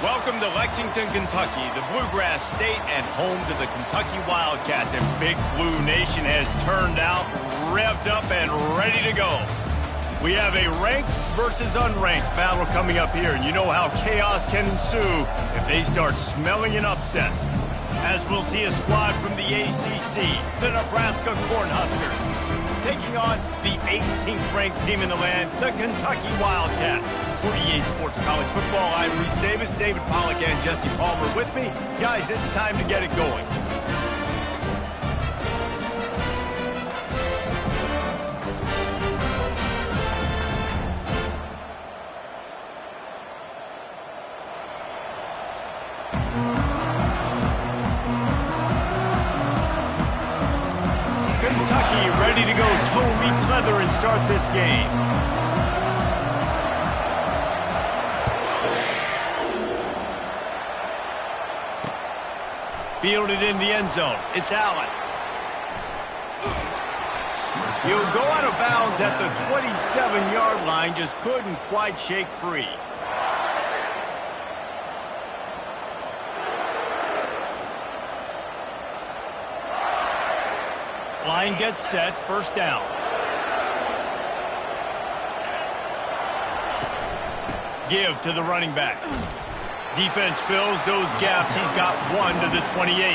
Welcome to Lexington, Kentucky, the Bluegrass State and home to the Kentucky Wildcats. And Big Blue Nation has turned out, revved up, and ready to go. We have a ranked versus unranked battle coming up here, and you know how chaos can ensue if they start smelling an upset. As we'll see a squad from the ACC, the Nebraska Cornhuskers, taking on the 18th ranked team in the land, the Kentucky Wildcats. For EA Sports College Football, I'm Reese Davis, David Pollack, and Jesse Palmer with me. Guys, it's time to get it going. Kentucky ready to go toe meets leather and start this game. Fielded in the end zone. It's Allen. He'll go out of bounds at the 27-yard line. Just couldn't quite shake free. Line gets set. First down. Give to the running back. Defense fills those gaps. He's got one to the 28.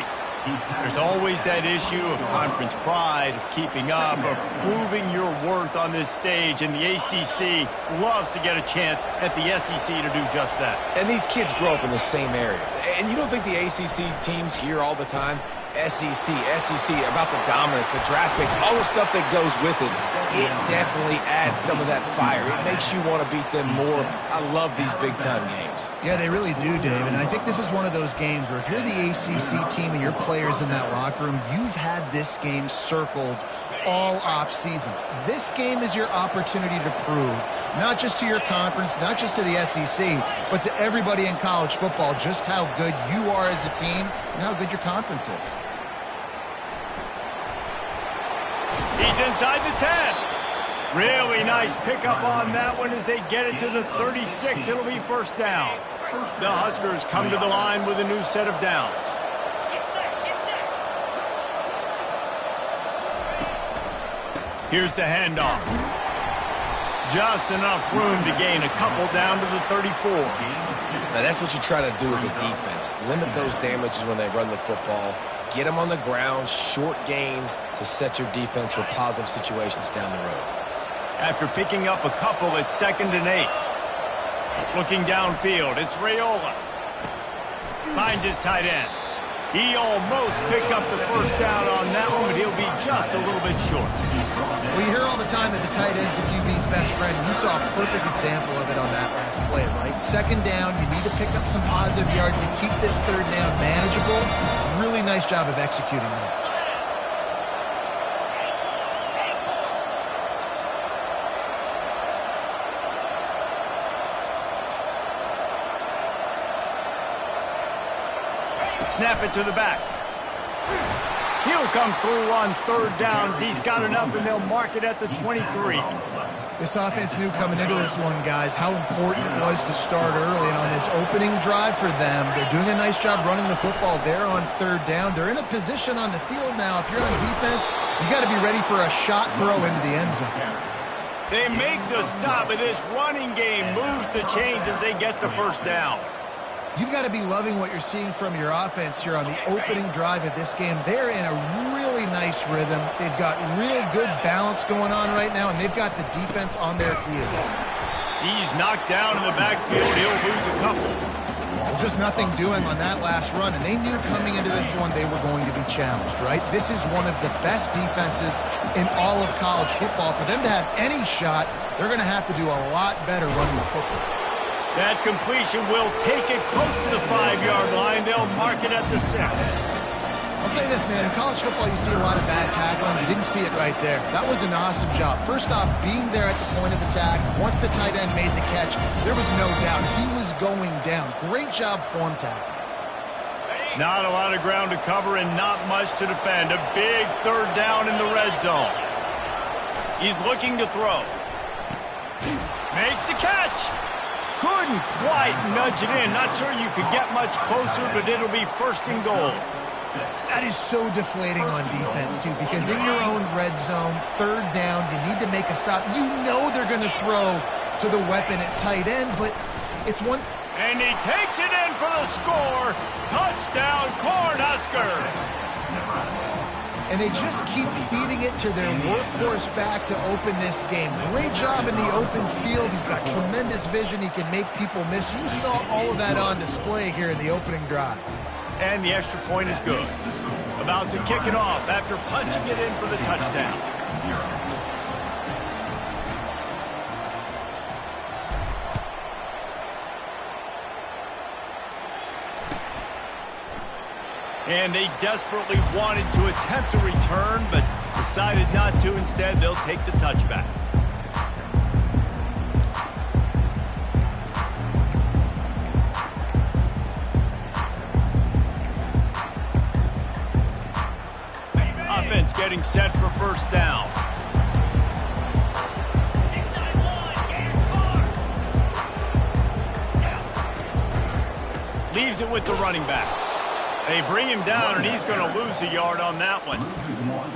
There's always that issue of conference pride, of keeping up, of proving your worth on this stage, and the ACC loves to get a chance at the SEC to do just that. And these kids grow up in the same area. And you don't think the ACC teams hear all the time, SEC, about the dominance, the draft picks, all the stuff that goes with it. It definitely adds some of that fire. It makes you want to beat them more. I love these big-time games. Yeah, they really do, David. And I think this is one of those games where if you're the ACC team and your players in that locker room, you've had this game circled all off-season. This game is your opportunity to prove, not just to your conference, not just to the SEC, but to everybody in college football, just how good you are as a team and how good your conference is. He's inside the 10. Really nice pickup on that one as they get it to the 36. It'll be first down. The Huskers come to the line with a new set of downs. Here's the handoff. Just enough room to gain a couple down to the 34. Now that's what you try to do as a defense. Limit those damages when they run the football. Get them on the ground, short gains to set your defense for positive situations down the road. After picking up a couple, it's 2nd and 8. Looking downfield, it's Raiola. Finds his tight end. He almost picked up the first down on that one, but he'll be just a little bit short. Well, you hear all the time that the tight end's the QB's best friend. You saw a perfect example of it on that last play, right? 2nd down, you need to pick up some positive yards to keep this 3rd down manageable. Really nice job of executing that. Snap it to the back. He'll come through on 3rd downs. He's got enough, and they'll mark it at the 23. This offense knew coming into this one, guys, how important it was to start early. And on this opening drive for them, they're doing a nice job running the football. They're on 3rd down. They're in a position on the field now. If you're on defense, you got to be ready for a shot throw into the end zone. They make the stop, but this running game moves the chains as they get the first down. You've got to be loving what you're seeing from your offense here on the opening drive of this game. They're in a really nice rhythm. They've got real good balance going on right now, and they've got the defense on their heels. He's knocked down in the backfield. He'll lose a couple. Well, just nothing doing on that last run, and they knew coming into this one they were going to be challenged, right? This is one of the best defenses in all of college football. For them to have any shot, they're going to have to do a lot better running the football. That completion will take it close to the 5-yard line. They'll mark it at the 6. I'll say this, man. In college football, you see a lot of bad tackling. You didn't see it right there. That was an awesome job. First off, being there at the point of attack. Once the tight end made the catch, there was no doubt he was going down. Great job form tackle. Not a lot of ground to cover and not much to defend. A big 3rd down in the red zone. He's looking to throw. Makes the catch. Couldn't quite nudge it in. Not sure you could get much closer, but it'll be first and goal. That is so deflating on defense, too, because in your own red zone, third down, you need to make a stop. You know they're going to throw to the weapon at tight end, but it's one. And he takes it in for the score. Touchdown, Cornhusker. And they just keep feeding it to their workhorse back to open this game. Great job in the open field. He's got tremendous vision. He can make people miss. You saw all of that on display here in the opening drive. And the extra point is good. About to kick it off after punching it in for the touchdown. And they desperately wanted to attempt a return, but decided not to. Instead, they'll take the touchback. Offense getting set for first down. Leaves it with the running back. They bring him down, and he's going to lose a yard on that one.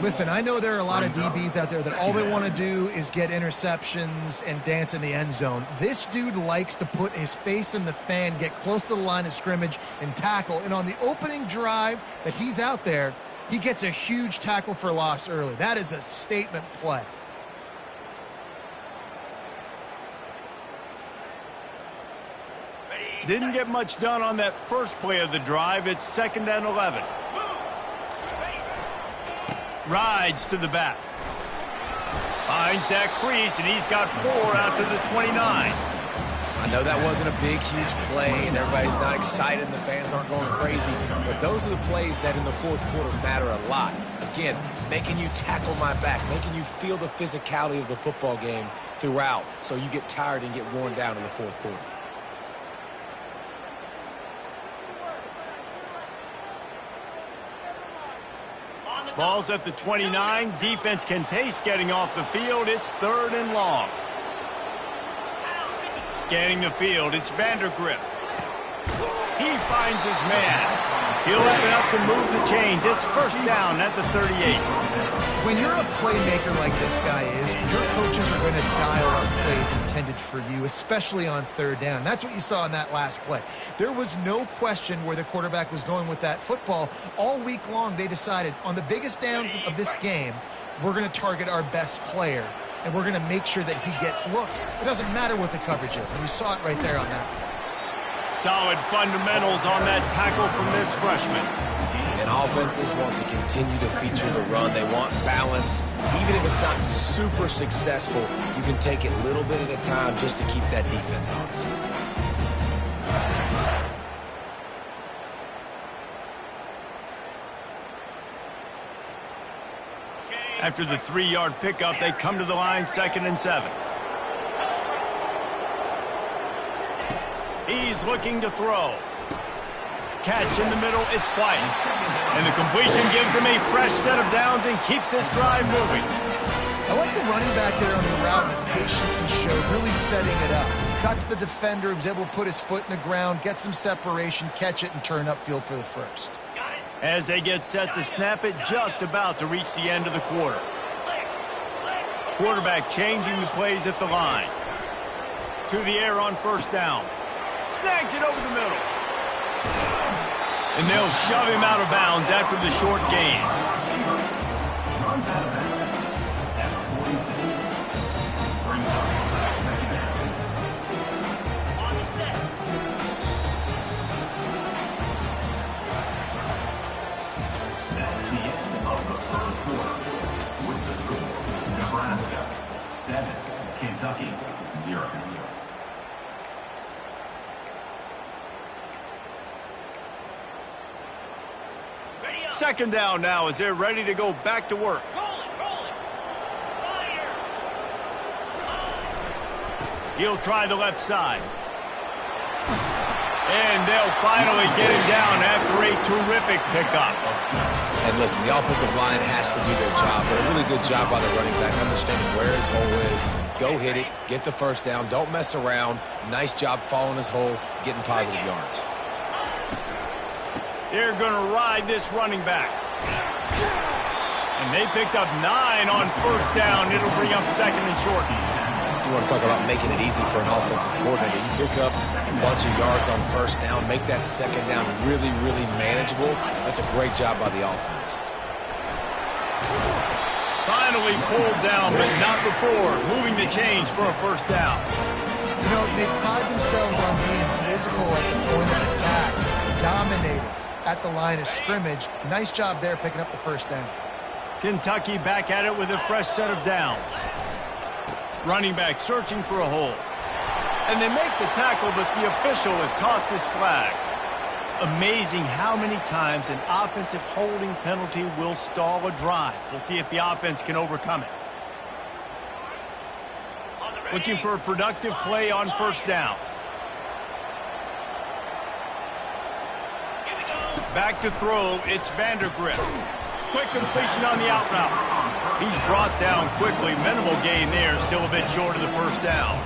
Listen, I know there are a lot of DBs out there that all they want to do is get interceptions and dance in the end zone. This dude likes to put his face in the fan, get close to the line of scrimmage, and tackle. And on the opening drive that he's out there, he gets a huge tackle for loss early. That is a statement play. Didn't get much done on that first play of the drive. It's 2nd and 11. Rides to the back. Finds that crease, and he's got 4 out to the 29. I know that wasn't a big, huge play, and everybody's not excited, and the fans aren't going crazy, but those are the plays that in the fourth quarter matter a lot. Again, making you tackle my back, making you feel the physicality of the football game throughout, so you get tired and get worn down in the fourth quarter. Ball's at the 29. Defense can taste getting off the field. It's 3rd and long. Scanning the field, it's Vandergriff. He finds his man. He'll have enough to move the chains. It's first down at the 38. When you're a playmaker like this guy is, your coaches are going to dial up plays intended for you, especially on 3rd down. That's what you saw in that last play. There was no question where the quarterback was going with that football. All week long, they decided on the biggest downs of this game, we're going to target our best player, and we're going to make sure that he gets looks. It doesn't matter what the coverage is, and you saw it right there on that. Solid fundamentals on that tackle from this freshman. And offenses want to continue to feature the run. They want balance. Even if it's not super successful, you can take it a little bit at a time just to keep that defense honest. After the 3-yard pickup, they come to the line, 2nd and 7. He's looking to throw. Catch in the middle, it's White. And the completion gives him a fresh set of downs and keeps this drive moving. I like the running back there on the route and the patience he showed, really setting it up. Got to the defender, he was able to put his foot in the ground, get some separation, catch it, and turn upfield for the first. As they get set to snap it, just about to reach the end of the quarter. Quarterback changing the plays at the line. To the air on first down. Snags it over the middle. And they'll shove him out of bounds after the short gain. That's the end of the first quarter. With the score, Nebraska 7, Kentucky 0. Second down now as they're ready to go back to work. He'll try the left side. And they'll They'll finally get him down after a terrific pickup. And listen, the offensive line has to do their job, but a really good job by the running back, understanding where his hole is. Go hit it, get the first down, don't mess around. Nice job following his hole, getting positive yards. They're going to ride this running back. And they picked up 9 on first down. It'll bring up second and short. You want to talk about making it easy for an offensive coordinator. You pick up a bunch of yards on first down, make that second down really, really manageable. That's a great job by the offense. Finally pulled down, but not before. Moving the chains for a first down. You know, they pride themselves on being physical at the point of attack, dominating at the line of scrimmage. Nice job there picking up the first down. Kentucky back at it with a fresh set of downs. Running back searching for a hole. And they make the tackle, but the official has tossed his flag. Amazing how many times an offensive holding penalty will stall a drive. We'll see if the offense can overcome it. Looking for a productive play on first down. Back to throw, it's Vandergrift. Quick completion on the out route. He's brought down quickly. Minimal gain there, still a bit short of the first down.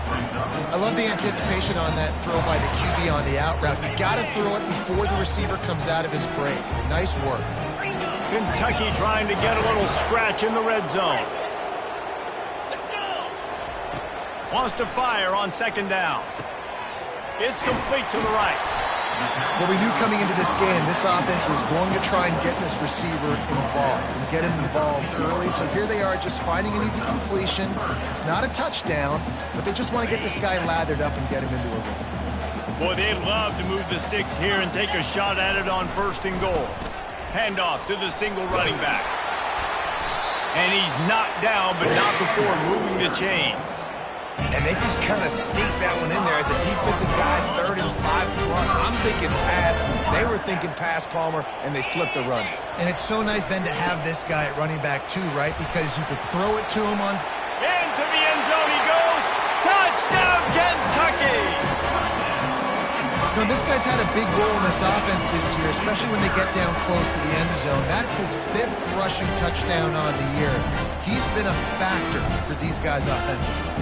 I love the anticipation on that throw by the QB on the out route. You got to throw it before the receiver comes out of his break. Nice work. Kentucky trying to get a little scratch in the red zone. Wants to fire on second down. It's complete to the right. Well, we knew coming into this game, this offense was going to try and get this receiver involved and get him involved early. So here they are just finding an easy completion. It's not a touchdown, but they just want to get this guy lathered up and get him into a rhythm. Boy, they'd love to move the sticks here and take a shot at it on first and goal. Handoff to the single running back. And he's knocked down, but not before moving the chains. And they just kind of sneaked that one in there as a defensive guy, 3rd and 5 plus. I'm thinking pass. They were thinking pass, Palmer, and they slipped the run. And it's so nice then to have this guy at running back too, right? Because you could throw it to him on... Into the end zone he goes. Touchdown, Kentucky! You know, this guy's had a big role in this offense this year, especially when they get down close to the end zone. That's his 5th rushing touchdown on the year. He's been a factor for these guys offensively.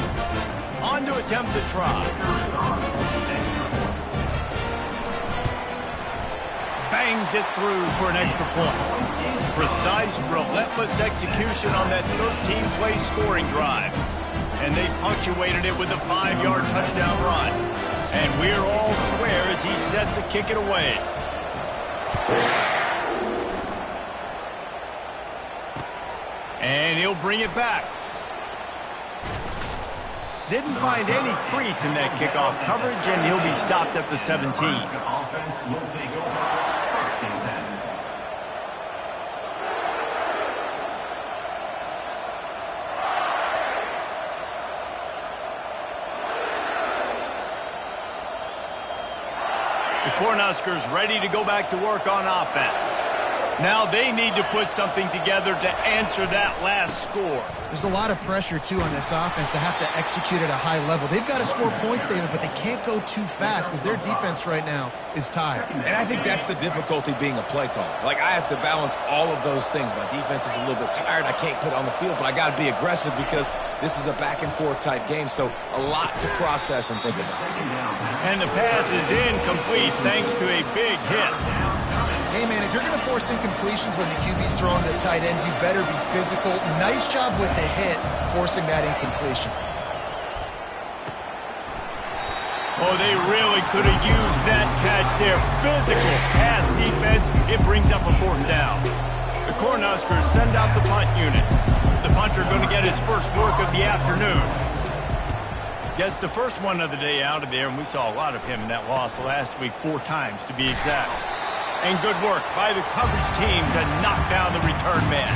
On to attempt the try. Bangs it through for an extra point. Precise, relentless execution on that 13-play scoring drive. And they punctuated it with a 5-yard touchdown run. And we're all square as he's set to kick it away. And he'll bring it back. Didn't find any crease in that kickoff coverage, and he'll be stopped at the 17. Offense will take over. 1st and 10. The Cornhuskers ready to go back to work on offense. Now they need to put something together to answer that last score. There's a lot of pressure, too, on this offense to have to execute at a high level. They've got to score points, David, but they can't go too fast because their defense right now is tired. And I think that's the difficulty being a play caller. Like, I have to balance all of those things. My defense is a little bit tired. I can't put on the field, but I got to be aggressive because this is a back-and-forth type game, so a lot to process and think about. And the pass is incomplete thanks to a big hit. Hey, man, if you're going to force incompletions when the QB's throwing to the tight end, you better be physical. Nice job with the hit, forcing that incompletion. Oh, they really could have used that catch there. Physical pass defense. It brings up a 4th down. The Cornhuskers send out the punt unit. The punter going to get his first work of the afternoon. Gets the first one of the day out of there, and we saw a lot of him in that loss last week, 4 times to be exact. And good work by the coverage team to knock down the return man.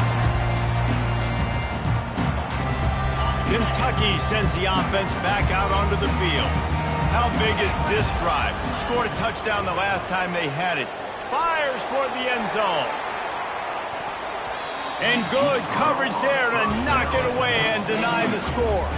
Kentucky sends the offense back out onto the field. How big is this drive? Scored a touchdown the last time they had it. Fires toward the end zone. And good coverage there to knock it away and deny the score.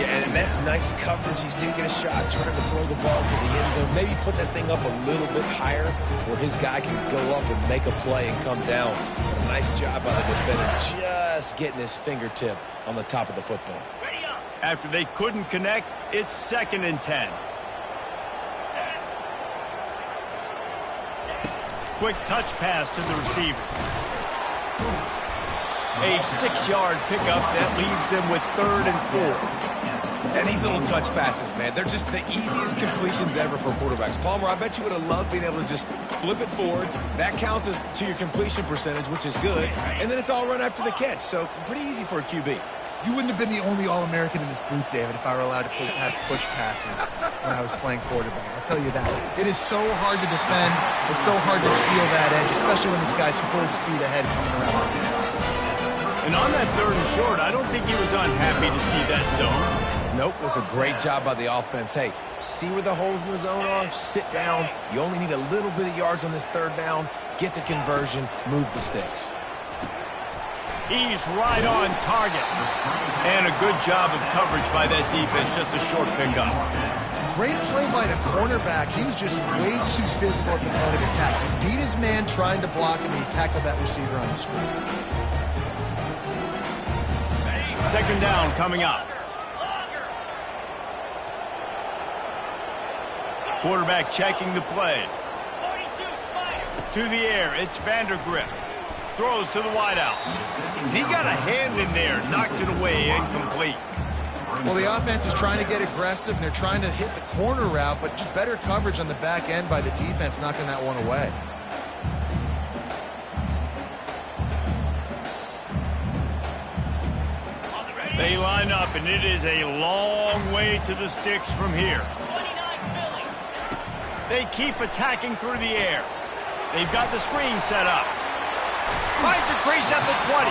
Yeah, and that's nice coverage. He's taking a shot, trying to throw the ball to the end zone. Maybe put that thing up a little bit higher where his guy can go up and make a play and come down. But a nice job by the defender just getting his fingertip on the top of the football. After they couldn't connect, it's 2nd and 10. Quick touch pass to the receiver. A 6-yard pickup that leaves them with 3rd and 4. And these little touch passes, man, they're just the easiest completions ever for quarterbacks. Palmer, I bet you would have loved being able to just flip it forward. That counts as to your completion percentage, which is good. And then it's all run after the catch, so pretty easy for a QB. You wouldn't have been the only All-American in this booth, David, if I were allowed to have push passes when I was playing quarterback. I'll tell you that. It is so hard to defend. It's so hard to seal that edge, especially when this guy's full speed ahead coming around. And on that 3rd and short, I don't think he was unhappy to see that zone. Nope, it was a great job by the offense. Hey, see where the holes in the zone are? Sit down. You only need a little bit of yards on this 3rd down. Get the conversion. Move the sticks. He's right on target. And a good job of coverage by that defense, just a short pickup. Great play by the cornerback. He was just way too physical at the point of attack. He beat his man trying to block him, and he tackled that receiver on the screen. 2nd down coming up. Quarterback checking the play. To the air, it's Vandergrift. Throws to the wideout. He got a hand in there, knocks it away, incomplete. Well, the offense is trying to get aggressive, and they're trying to hit the corner route, but just better coverage on the back end by the defense, knocking that one away. They line up, and it is a long way to the sticks from here. They keep attacking through the air. They've got the screen set up. Finds a crease at the 20.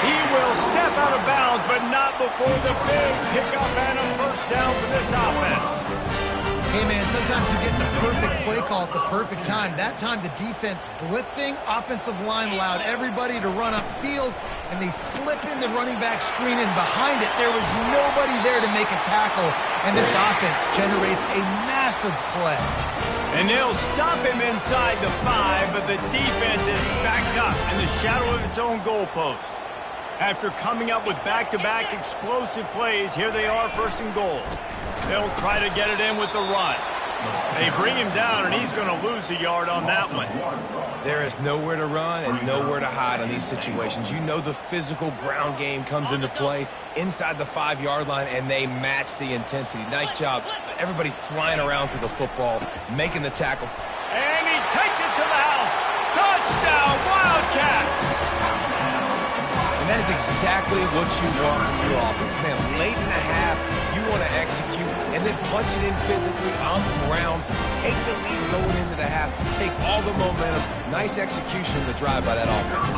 He will step out of bounds, but not before the big pickup and a 1st down for this offense. Hey, man, sometimes you get the perfect play call at the perfect time. That time the defense blitzing, offensive line allowed everybody to run upfield, and they slip in the running back screen, and behind it there was nobody there to make a tackle, and this offense generates a massive play. And they'll stop him inside the 5, but the defense is backed up in the shadow of its own goalpost. After coming up with back-to-back explosive plays, here they are 1st and goal. They'll try to get it in with the run. They bring him down, and he's going to lose a yard on that one. There is nowhere to run and nowhere to hide on these situations. You know the physical ground game comes into play inside the 5-yard line, and they match the intensity. Nice job. Everybody flying around to the football, making the tackle. And he takes it to the house. Touchdown, Wildcats! And that is exactly what you want from your offense. Man, late in the half, you want to execute and then punch it in physically on the ground, take the lead going into the half, take all the momentum. Nice execution of the drive by that offense.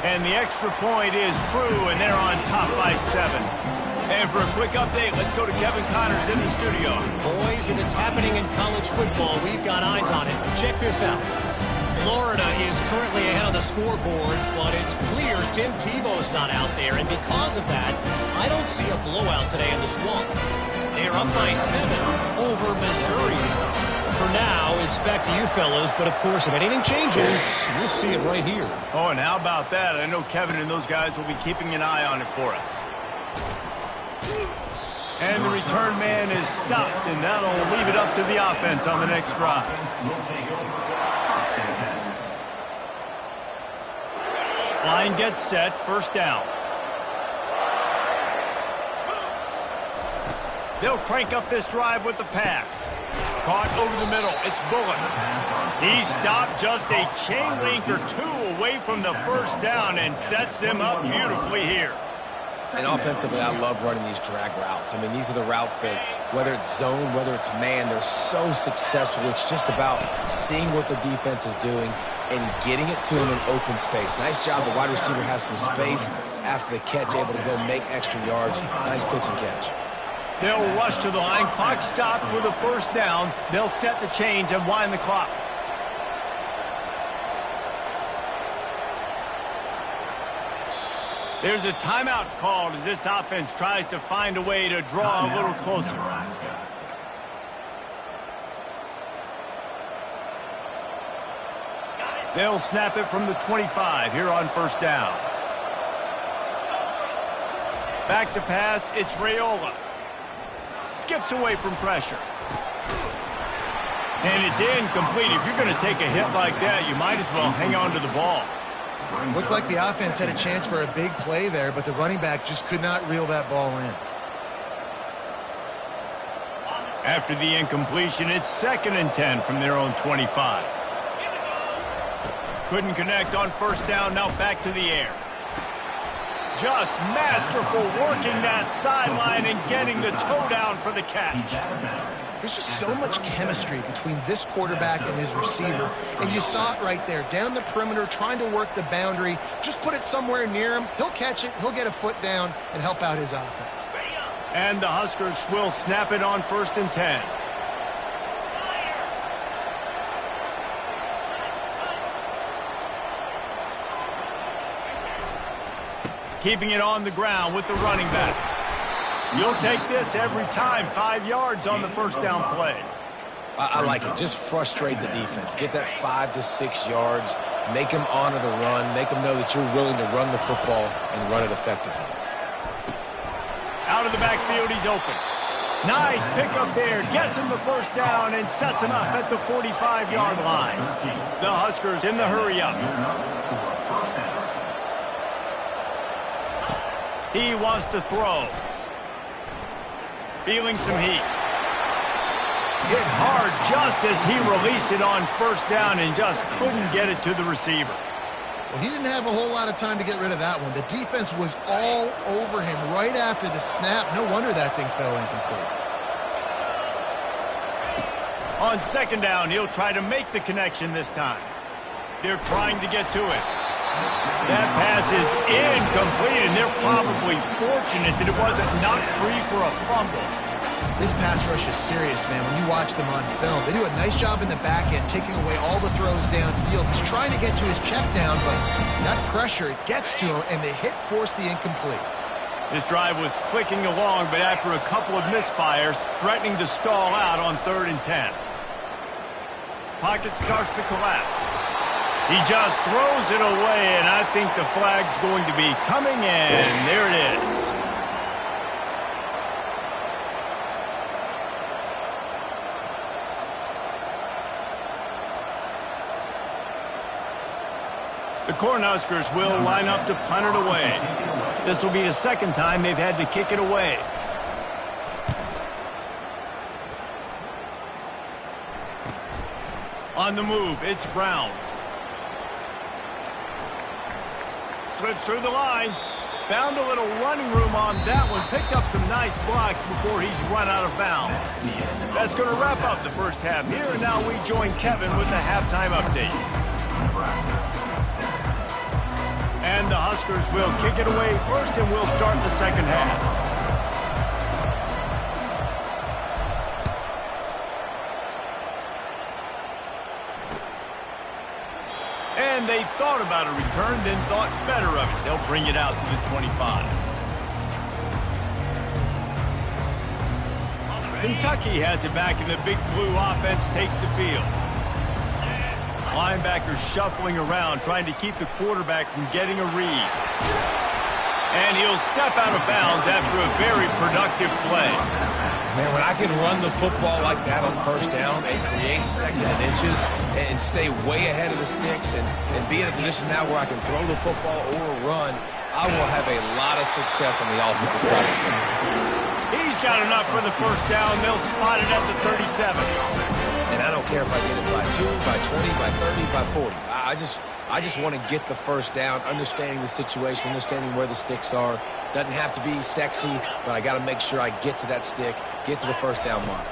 And the extra point is true, and they're on top by 7. And for a quick update, let's go to Kevin Connors in the studio. Boys, if it's happening in college football, we've got eyes on it. Check this out. Florida is currently ahead on the scoreboard, but it's clear Tim Tebow's not out there, and because of that, I don't see a blowout today in the Swamp. They're up by 7 over Missouri. For now, it's back to you fellows, but of course, if anything changes, we'll see it right here. Oh, and how about that? I know Kevin and those guys will be keeping an eye on it for us. And the return man is stopped, and that'll leave it up to the offense on the next drive. Line gets set, 1st down. They'll crank up this drive with the pass. Caught over the middle, it's Bullock. He stopped just a chain link or 2 away from the 1st down and sets them up beautifully here. And offensively, I love running these drag routes. I mean, these are the routes that, whether it's zone, whether it's man, they're so successful. It's just about seeing what the defense is doing and getting it to him in open space. Nice job. The wide receiver has some space after the catch, able to go make extra yards. Nice pitch and catch. They'll rush to the line. Clock stopped for the 1st down. They'll set the chains and wind the clock. There's a timeout called as this offense tries to find a way to draw a little closer. They'll snap it from the 25 here on first down. Back to pass, it's Raiola. Skips away from pressure. And it's incomplete. If you're going to take a hit like that, you might as well hang on to the ball. Looked like the offense had a chance for a big play there, but the running back just could not reel that ball in. After the incompletion, it's 2nd and 10 from their own 25. Couldn't connect on first down, now back to the air. Just masterful working that sideline and getting the toe down for the catch. There's just so much chemistry between this quarterback and his receiver, and you saw it right there, down the perimeter, trying to work the boundary. Just put it somewhere near him, he'll catch it, he'll get a foot down, and help out his offense. And the Huskers will snap it on 1st and 10. Keeping it on the ground with the running back. You'll take this every time. 5 yards on the first down play. I like it. Just frustrate the defense. Get that 5 to 6 yards. Make them honor the run. Make them know that you're willing to run the football and run it effectively. Out of the backfield, he's open. Nice pickup there. Gets him the first down and sets him up at the 45-yard line. The Huskers in the hurry up. He wants to throw. Feeling some heat. Hit hard just as he released it on first down and just couldn't get it to the receiver. Well, he didn't have a whole lot of time to get rid of that one. The defense was all over him right after the snap. No wonder that thing fell incomplete. On 2nd down, he'll try to make the connection this time. They're trying to get to it. That pass is incomplete, and they're probably fortunate that it wasn't knocked free for a fumble. This pass rush is serious, man. When you watch them on film, they do a nice job in the back end, taking away all the throws downfield. He's trying to get to his check down, but that pressure, it gets to him, and the hit forced the incomplete. This drive was clicking along, but after a couple of misfires, threatening to stall out on 3rd and 10. Pocket starts to collapse. He just throws it away, and I think the flag's going to be coming, and there it is. The Cornhuskers will line up to punt it away. This will be the 2nd time they've had to kick it away. On the move, it's Brown. Slips through the line. Found a little running room on that one. Picked up some nice blocks before he's run out of bounds. That's going to wrap up the first half here, and now we join Kevin with the halftime update. And the Huskers will kick it away first, and we'll start the 2nd half. And they thought about a return, then thought better of it. They'll bring it out to the 25. Kentucky has it back, and the Big Blue offense takes the field. Linebackers shuffling around, trying to keep the quarterback from getting a read. And he'll step out of bounds after a very productive play. Man, when I can run the football like that on first down and create 2nd and inches and stay way ahead of the sticks and be in a position now where I can throw the football or run, I will have a lot of success on the offensive side of the football. He's got enough for the first down. They'll spot it at the 37. And I don't care if I get it by 2, by 20, by 30, by 40. I just want to get the first down, understanding the situation, understanding where the sticks are. Doesn't have to be sexy, but I got to make sure I get to that stick, get to the first down mark.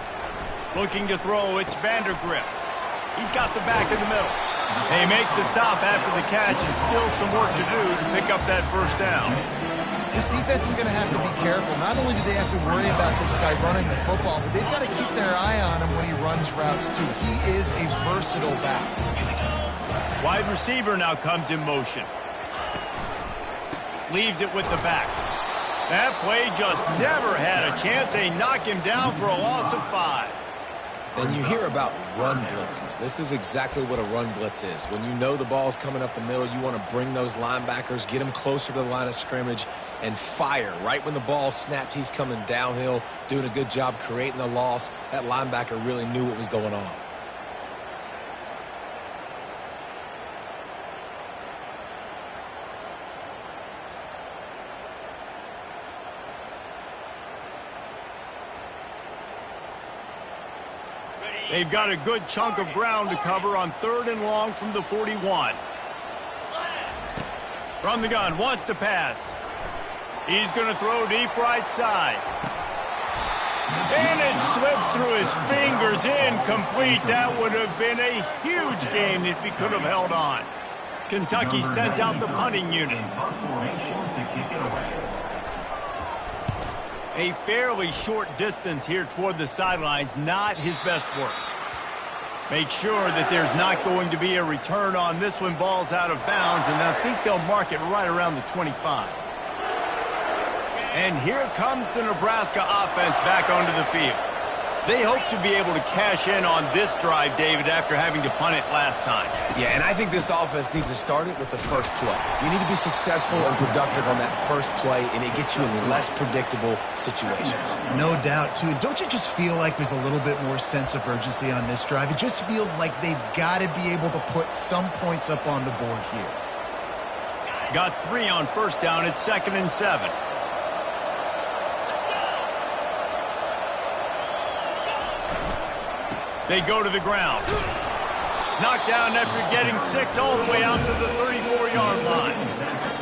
Looking to throw, it's Vandergrift. He's got the back in the middle. They make the stop after the catch, and still some work to do to pick up that first down. This defense is going to have to be careful. Not only do they have to worry about this guy running the football, but they've got to keep their eye on him when he runs routes, too. He is a versatile back. Wide receiver now comes in motion. leaves it with the back. That play just never had a chance. They knock him down for a loss of 5. And you hear about run blitzes. This is exactly what a run blitz is. When you know the ball's coming up the middle, you want to bring those linebackers, get them closer to the line of scrimmage, and fire. Right when the ball snapped, he's coming downhill, doing a good job creating the loss. That linebacker really knew what was going on. They've got a good chunk of ground to cover on 3rd and long from the 41. From the gun, wants to pass. He's going to throw deep right side. And it slips through his fingers, incomplete. That would have been a huge gain if he could have held on. Kentucky sent out the punting unit. A fairly short distance here toward the sidelines, not his best work. Make sure that there's not going to be a return on this when ball's out of bounds, and I think they'll mark it right around the 25. And here comes the Nebraska offense back onto the field. They hope to be able to cash in on this drive, David, after having to punt it last time. Yeah, and I think this offense needs to start it with the first play. You need to be successful and productive on that first play, and it gets you in less predictable situations. No doubt, too. Don't you just feel like there's a little bit more sense of urgency on this drive? It just feels like they've got to be able to put some points up on the board here. Got 3 on first down. It's 2nd and 7. They go to the ground. Knocked down after getting 6 all the way out to the 34-yard line.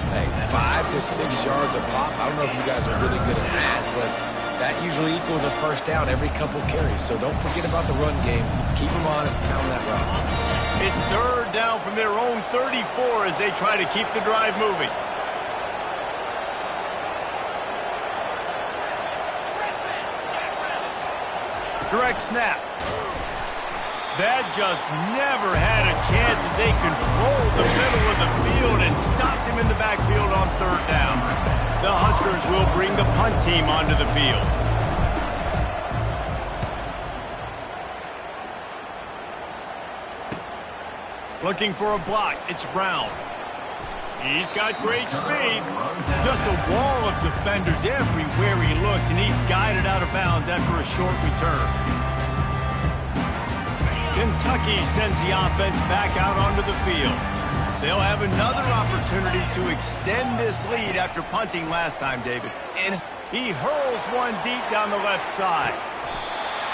Hey, 5 to 6 yards a pop. I don't know if you guys are really good at math, but that usually equals a first down every couple carries. So don't forget about the run game. Keep them honest, pound that rock. It's 3rd down from their own 34 as they try to keep the drive moving. Direct snap. That just never had a chance as they controlled the middle of the field and stopped him in the backfield on 3rd down. The Huskers will bring the punt team onto the field. Looking for a block. It's Brown. He's got great speed. Just a wall of defenders everywhere he looks, and he's guided out of bounds after a short return. Kentucky sends the offense back out onto the field. They'll have another opportunity to extend this lead after punting last time, David. And he hurls one deep down the left side.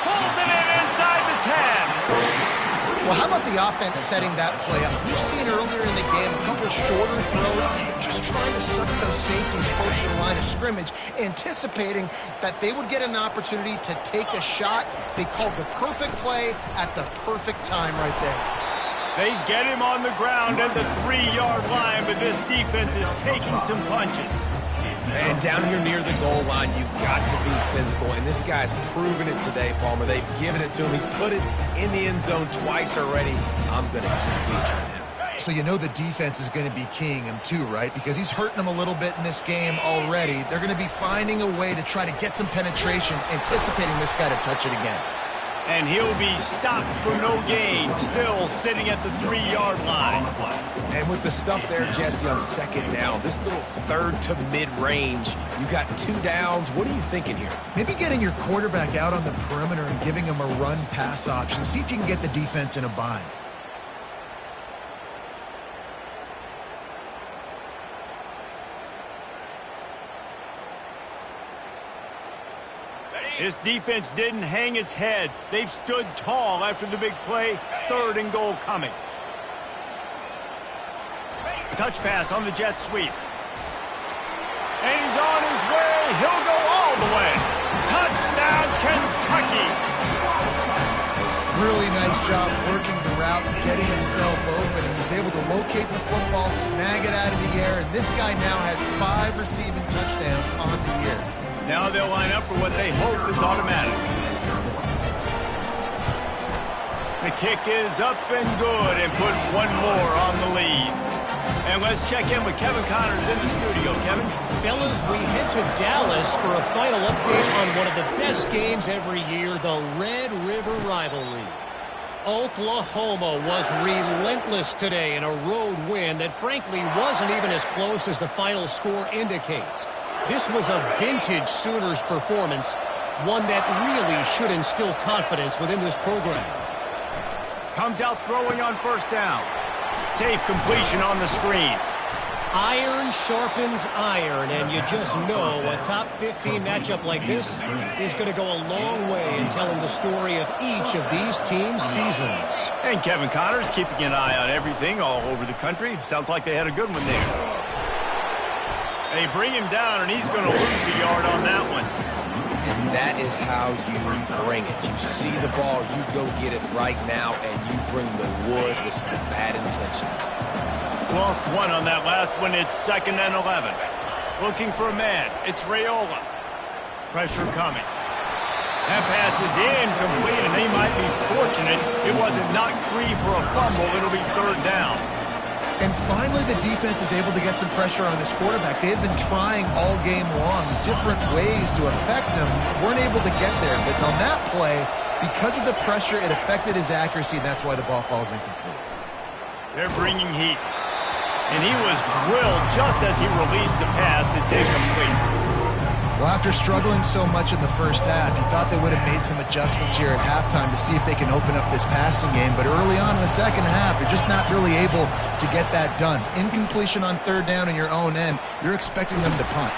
Pulls it in inside the 10. Well, how about the offense setting that play up? We've seen earlier in the game a couple shorter throws, just trying to suck those safeties close to the line of scrimmage, anticipating that they would get an opportunity to take a shot. They called the perfect play at the perfect time right there. They get him on the ground at the 3-yard line, but this defense is taking some punches. And down here near the goal line, you've got to be physical. And this guy's proven it today, Palmer. They've given it to him. He's put it in the end zone twice already. I'm going to keep featuring him. So you know the defense is going to be keying him too, right? Because he's hurting them a little bit in this game already. They're going to be finding a way to try to get some penetration, anticipating this guy to touch it again. And he'll be stopped for no gain, still sitting at the 3-yard line. And with the stuff there, Jesse, on 2nd down, this little 3rd to mid-range, you got 2 downs. What are you thinking here? Maybe getting your quarterback out on the perimeter and giving him a run-pass option. See if you can get the defense in a bind. This defense didn't hang its head. They've stood tall after the big play. 3rd and goal coming. Touch pass on the jet sweep. And he's on his way. He'll go all the way. Touchdown, Kentucky. Really nice job working the route, getting himself open. He was able to locate the football, snag it out of the air, and this guy now has 5 receiving touchdowns on the year. Now they'll line up for what they hope is automatic. The kick is up and good and put one more on the lead. And let's check in with Kevin Connors in the studio. Kevin? Fellas, we head to Dallas for a final update on one of the best games every year, the Red River rivalry. Oklahoma was relentless today in a road win that frankly wasn't even as close as the final score indicates. This was a vintage Sooners performance, one that really should instill confidence within this program. Comes out throwing on first down. Safe completion on the screen. Iron sharpens iron, and you just know a top 15 matchup like this is going to go a long way in telling the story of each of these teams' seasons. And Kevin Connors keeping an eye on everything all over the country. Sounds like they had a good one there. They bring him down, and he's going to lose a yard on that one. And that is how you bring it. You see the ball, you go get it right now, and you bring the wood with some bad intentions. Lost one on that last one. It's 2nd and 11. Looking for a man. It's Raiola. Pressure coming. That pass is incomplete, and they might be fortunate it wasn't knocked free for a fumble. It'll be 3rd down. And finally, the defense is able to get some pressure on this quarterback. They had been trying all game long different ways to affect him. Weren't able to get there. But on that play, because of the pressure, it affected his accuracy, and that's why the ball falls incomplete. They're bringing heat. And he was drilled just as he released the pass. It's incomplete. Well, after struggling so much in the first half, you thought they would have made some adjustments here at halftime to see if they can open up this passing game. But early on in the second half, they're just not really able to get that done. Incompletion on 3rd down in your own end, you're expecting them to punt.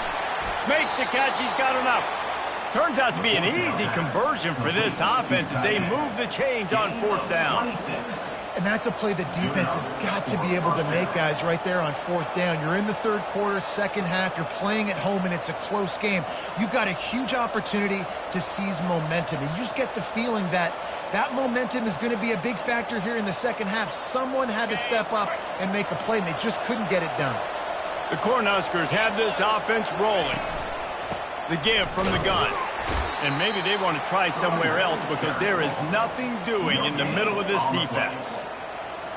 Makes the catch. He's got enough. Turns out to be an easy conversion for this offense as they move the chains on 4th down. And that's a play the defense has got to be able to make, guys, right there on 4th down. You're in the 3rd quarter, second half. You're playing at home, and it's a close game. You've got a huge opportunity to seize momentum. And you just get the feeling that that momentum is going to be a big factor here in the second half. Someone had to step up and make a play, and they just couldn't get it done. The Cornhuskers have this offense rolling. The give from the gun. And maybe they want to try somewhere else because there is nothing doing in the middle of this defense.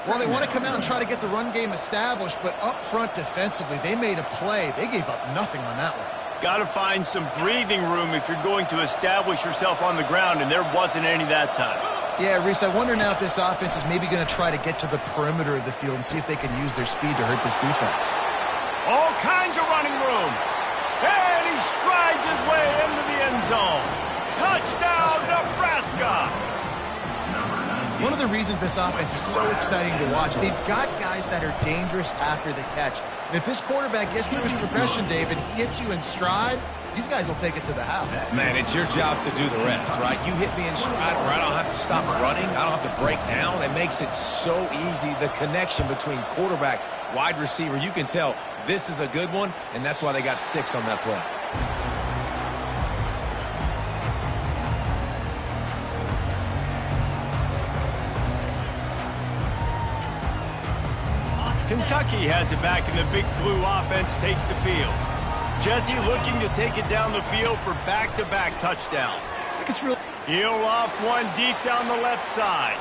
Well, they want to come out and try to get the run game established, but up front defensively, they made a play. They gave up nothing on that one. Got to find some breathing room if you're going to establish yourself on the ground, and there wasn't any that time. Yeah, Reese, I wonder now if this offense is maybe going to try to get to the perimeter of the field and see if they can use their speed to hurt this defense. All kinds of running room. And he strides his way into the end zone. Touchdown, Nebraska! One of the reasons this offense is so exciting to watch, they've got guys that are dangerous after the catch. And if this quarterback gets through his progression, David, he hits you in stride, these guys will take it to the house. Man, it's your job to do the rest, right? You hit me in stride where I don't have to stop running. I don't have to break down. It makes it so easy. The connection between quarterback, wide receiver, you can tell this is a good one, and that's why they got 6 on that play. Kentucky has it back, and the Big Blue offense takes the field. Jesse looking to take it down the field for back-to-back touchdowns. I think it's really... He'll loft one deep down the left side.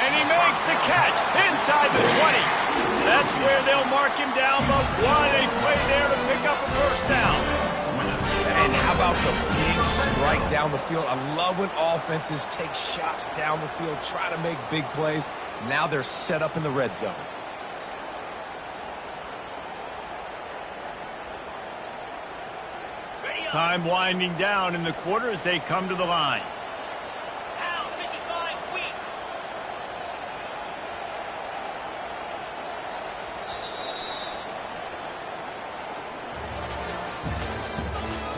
And he makes the catch inside the 20. That's where they'll mark him down, but what a play there to pick up a first down. And how about the big strike down the field? I love when offenses take shots down the field, try to make big plays. Now they're set up in the red zone. Time winding down in the quarter as they come to the line.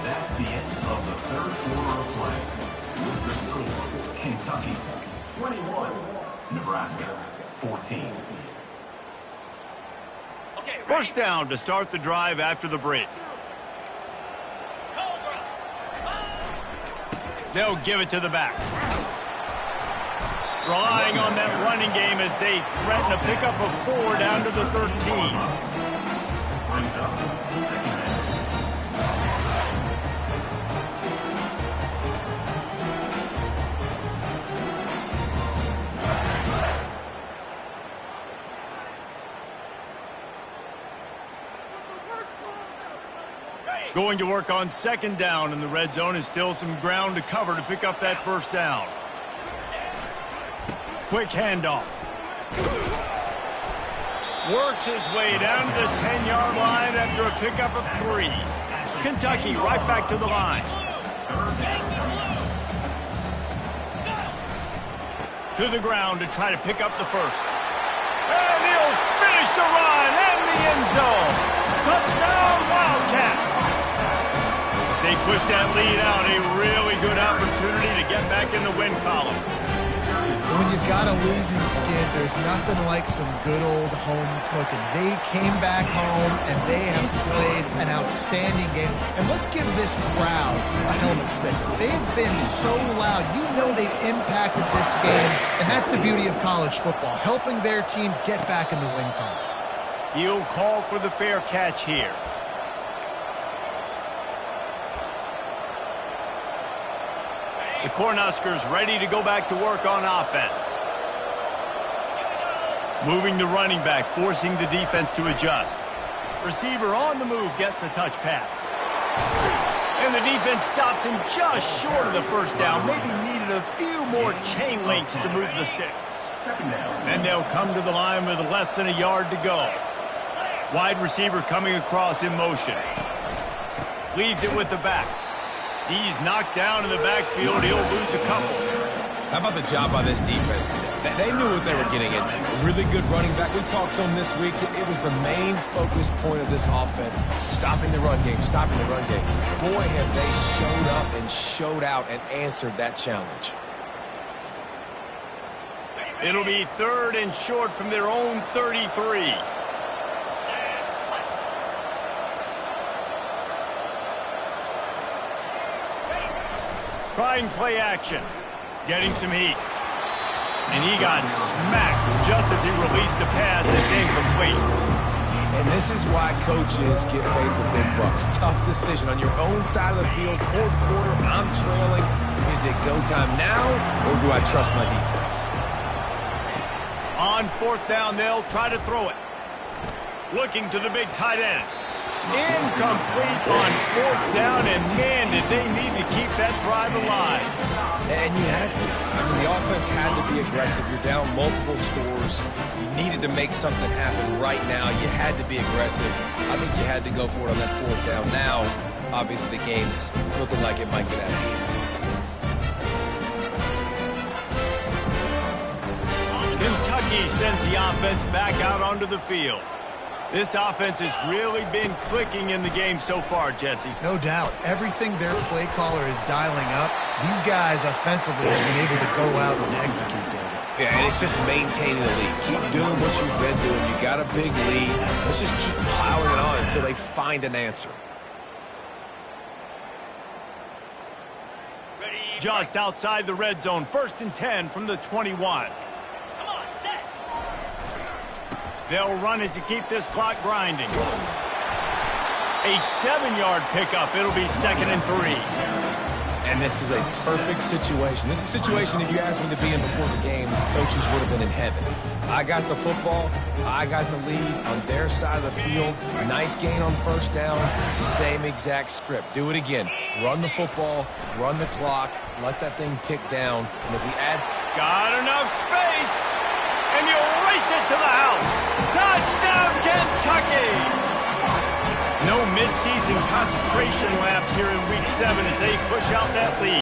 That's the end of the 3rd quarter of play. With the score, Kentucky 21, Nebraska 14. First down to start the drive after the break. They'll give it to the back. Relying on that running game as they threaten to pick up a 4 down to the 13. Brings up 2nd down. Going to work on second down in the red zone, and still some ground to cover to pick up that first down. Quick handoff. Works his way down to the 10-yard line after a pickup of 3. Kentucky right back to the line. To the ground to try to pick up the first. And he'll finish the run and the end zone. Touchdown, Wildcats. As they push that lead out, a really good opportunity to get back in the win column. When you've got a losing skid, there's nothing like some good old home cooking. They came back home, and they have played an outstanding game. And let's give this crowd a helmet spin. They've been so loud. You know they've impacted this game, and that's the beauty of college football, helping their team get back in the win column. He'll call for the fair catch here. The Cornhuskers ready to go back to work on offense. Moving the running back, forcing the defense to adjust. Receiver on the move gets the touch pass. And the defense stops him just short of the first down. Maybe needed a few more chain links to move the sticks. And they'll come to the line with less than a yard to go. Wide receiver coming across in motion. Leaves it with the back. He's knocked down in the backfield. He'll lose a couple. How about the job by this defense today? They knew what they were getting into. A really good running back. We talked to him this week. It was the main focus point of this offense. Stopping the run game, stopping the run game. Boy, have they showed up and showed out and answered that challenge. It'll be 3rd and short from their own 33. Trying play action. Getting some heat. And he got smacked just as he released the pass. It's incomplete. And this is why coaches get paid the big bucks. Tough decision on your own side of the field. 4th quarter, I'm trailing. Is it go time now, or do I trust my defense? On 4th down, they'll try to throw it. Looking to the big tight end. Incomplete on 4th down, and man, did they need to keep that drive alive. And you had to. I mean, the offense had to be aggressive. You're down multiple scores. You needed to make something happen right now. You had to be aggressive. I think you had to go for it on that 4th down. Now, obviously, the game's looking like it might get out of hand. Kentucky sends the offense back out onto the field. This offense has really been clicking in the game so far, Jesse. No doubt. Everything their play caller is dialing up, these guys offensively have been able to go out and execute them. Yeah, and it's just maintaining the lead. Keep doing what you've been doing. You got a big lead. Let's just keep piling it on until they find an answer. Just outside the red zone, 1st and 10 from the 21. They'll run it to keep this clock grinding. A 7-yard pickup. It'll be 2nd and 3. And this is a perfect situation. This is a situation, if you asked me to be in before the game, the coaches would have been in heaven. I got the football. I got the lead on their side of the field. Nice gain on 1st down. Same exact script. Do it again. Run the football. Run the clock. Let that thing tick down. And if we add... Got enough space. And you race it to the house. Touchdown, Kentucky! No midseason concentration laps here in Week 7 as they push out that lead.